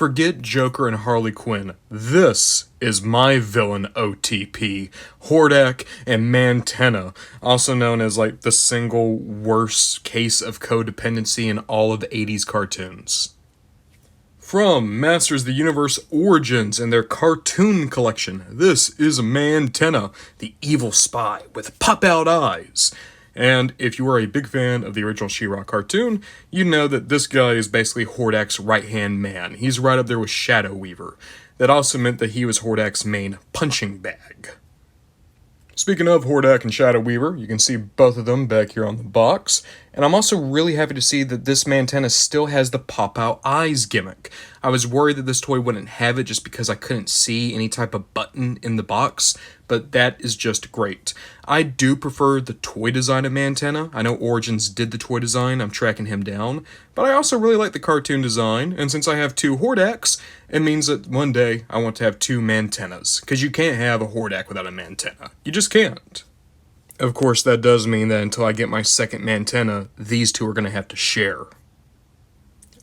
Forget Joker and Harley Quinn. This is my villain OTP, Hordak and Mantenna, also known as like the single worst case of codependency in all of the 80s cartoons. From Masters of the Universe Origins and their cartoon collection, this is Mantenna, the evil spy with pop-out eyes. And if you are a big fan of the original She-Ra cartoon, you know that this guy is basically Hordak's right-hand man. He's right up there with Shadow Weaver. That also meant that he was Hordak's main punching bag. Speaking of Hordak and Shadow Weaver, you can see both of them back here on the box. And I'm also really happy to see that this Mantenna still has the pop-out eyes gimmick. I was worried that this toy wouldn't have it just because I couldn't see any type of button in the box, but that is just great. I do prefer the toy design of Mantenna. I know Origins did the toy design, I'm tracking him down, but I also really like the cartoon design, and since I have two Hordaks, it means that one day I want to have two Mantennas, because you can't have a Hordak without a Mantenna. You just can't. Of course, that does mean that until I get my second Mantenna, these two are going to have to share.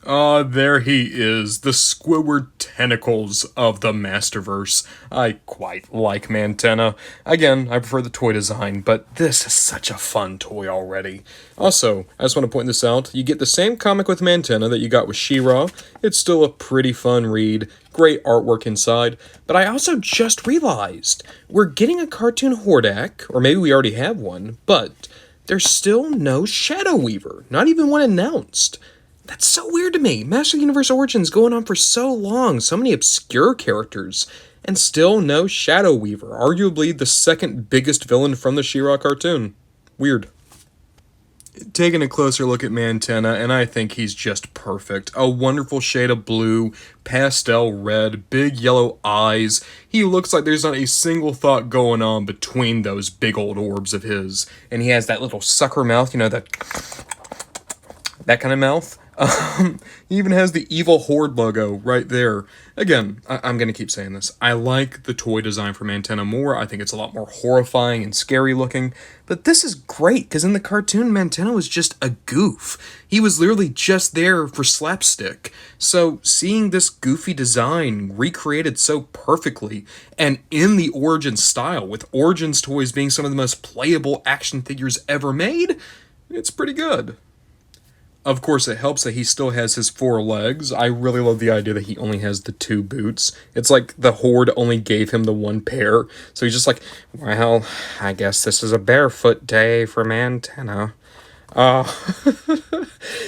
Ah, there he is, the Squidward tentacles of the Masterverse. I quite like Mantenna. Again, I prefer the toy design, but this is such a fun toy already. Also, I just want to point this out, you get the same comic with Mantenna that you got with She-Ra. It's still a pretty fun read, great artwork inside, but I also just realized we're getting a cartoon Hordak, or maybe we already have one, but there's still no Shadow Weaver, not even one announced. That's so weird to me. Master of the Universe Origins going on for so long, so many obscure characters, and still no Shadow Weaver, arguably the second biggest villain from the She-Ra cartoon. Weird. Taking a closer look at Mantenna, and I think he's just perfect. A wonderful shade of blue, pastel red, big yellow eyes. He looks like there's not a single thought going on between those big old orbs of his. And he has that little sucker mouth, you know, that kind of mouth. He even has the evil Horde logo right there. Again, I'm going to keep saying this. I like the toy design for Mantenna more. I think it's a lot more horrifying and scary looking. But this is great, because in the cartoon, Mantenna was just a goof. He was literally just there for slapstick. So seeing this goofy design recreated so perfectly, and in the Origins style, with Origins toys being some of the most playable action figures ever made, it's pretty good. Of course, it helps that he still has his 4 legs. I really love the idea that he only has the 2 boots. It's like the Horde only gave him the 1 pair. So he's just like, well, I guess this is a barefoot day for Mantenna.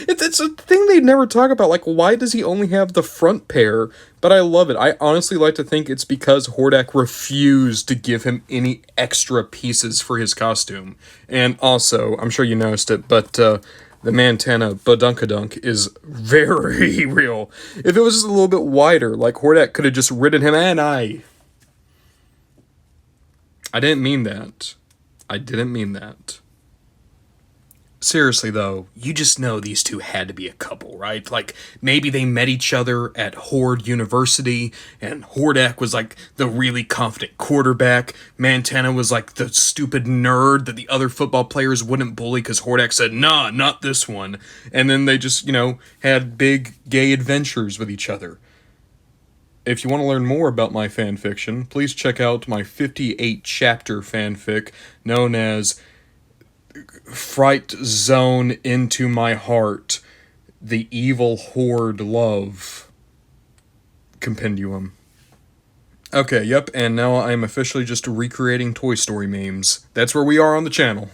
It's a thing they never talk about. Like, why does he only have the front pair? But I love it. I honestly like to think it's because Hordak refused to give him any extra pieces for his costume. And also, I'm sure you noticed it, but the Mantenna badunkadunk is very real. If it was just a little bit wider, like Hordak could have just ridden him, and I didn't mean that. I didn't mean that. Seriously, though, you just know these two had to be a couple, right? Like, maybe they met each other at Horde University, and Hordak was, like, the really confident quarterback. Mantenna was, like, the stupid nerd that the other football players wouldn't bully because Hordak said, nah, not this one. And then they just, had big gay adventures with each other. If you want to learn more about my fanfiction, please check out my 58-chapter fanfic known as Fright Zone Into My Heart, the Evil Horde Love Compendium. Okay, yep, and now I am officially just recreating Toy Story memes. That's where we are on the channel.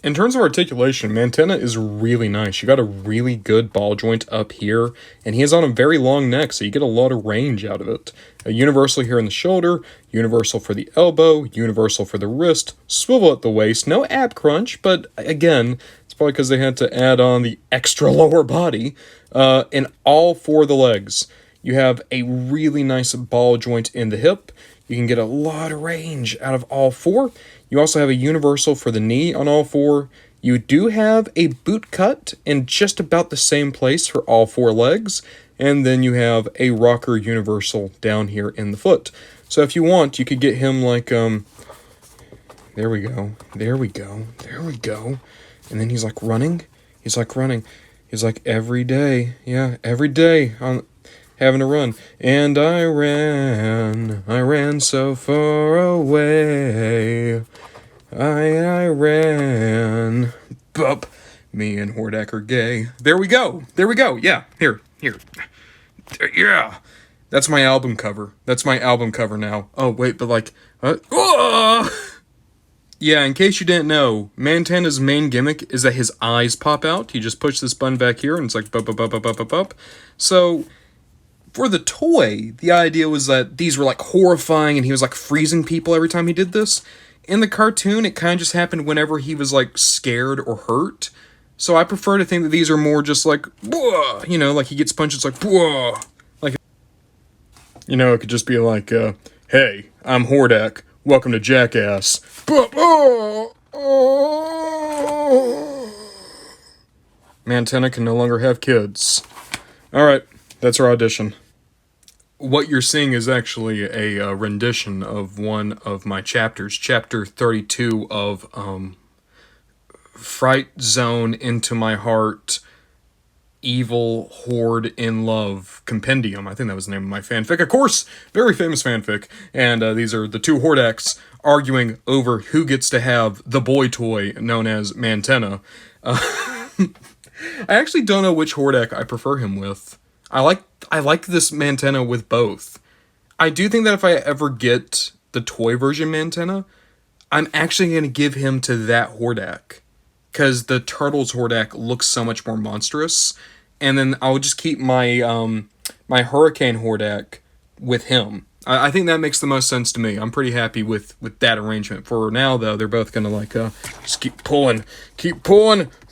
In terms of articulation, Mantenna is really nice. You got a really good ball joint up here, and he is on a very long neck, so you get a lot of range out of it. A universal here in the shoulder, universal for the elbow, universal for the wrist, swivel at the waist, no ab crunch, but again, it's probably because they had to add on the extra lower body, and all 4 of the legs. You have a really nice ball joint in the hip. You can get a lot of range out of all 4. You also have a universal for the knee on all 4. You do have a boot cut in just about the same place for all 4 legs. And then you have a rocker universal down here in the foot. So if you want, you could get him like, there we go. And then he's like running. He's like every day. Yeah, every day. having to run. And I ran so far away. I ran. Bup. Me and Hordak are gay. There we go. Yeah, here. Yeah. That's my album cover. That's my album cover now. Oh, wait, but like. Yeah, in case you didn't know, Mantenna's main gimmick is that his eyes pop out. You just push this button back here and it's like bup, bup, bup, bup, bup, bup, bup. So, for the toy, the idea was that these were like horrifying and he was like freezing people every time he did this. In the cartoon, it kind of just happened whenever he was like scared or hurt. So I prefer to think that these are more just like, you know, like he gets punched, it's like, like, you know, it could just be like, hey, I'm Hordak, welcome to Jackass. Mantenna can no longer have kids. Alright, that's our audition. What you're seeing is actually a rendition of one of my chapters, chapter 32 of Fright Zone Into My Heart Evil Horde in Love Compendium. I think that was the name of my fanfic. Of course, very famous fanfic. And these are the two Hordaks arguing over who gets to have the boy toy known as Mantenna. I actually don't know which Hordak I prefer him with. I like this Mantenna with both. I do think that if I ever get the toy version Mantenna, I'm actually going to give him to that Hordak. Because the Turtles Hordak looks so much more monstrous. And then I'll just keep my my Hurricane Hordak with him. I think that makes the most sense to me. I'm pretty happy with that arrangement. For now, though, they're both going to like just keep pulling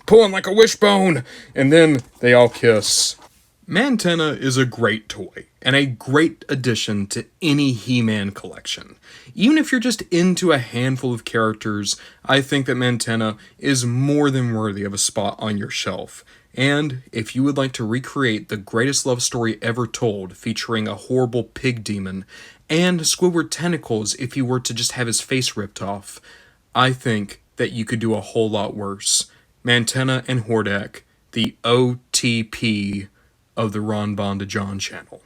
like a wishbone. And then they all kiss. Mantenna is a great toy, and a great addition to any He-Man collection. Even if you're just into a handful of characters, I think that Mantenna is more than worthy of a spot on your shelf. And if you would like to recreate the greatest love story ever told, featuring a horrible pig demon, and Squidward tentacles if you were to just have his face ripped off, I think that you could do a whole lot worse. Mantenna and Hordak, the OTP of the Ron Bond to John channel.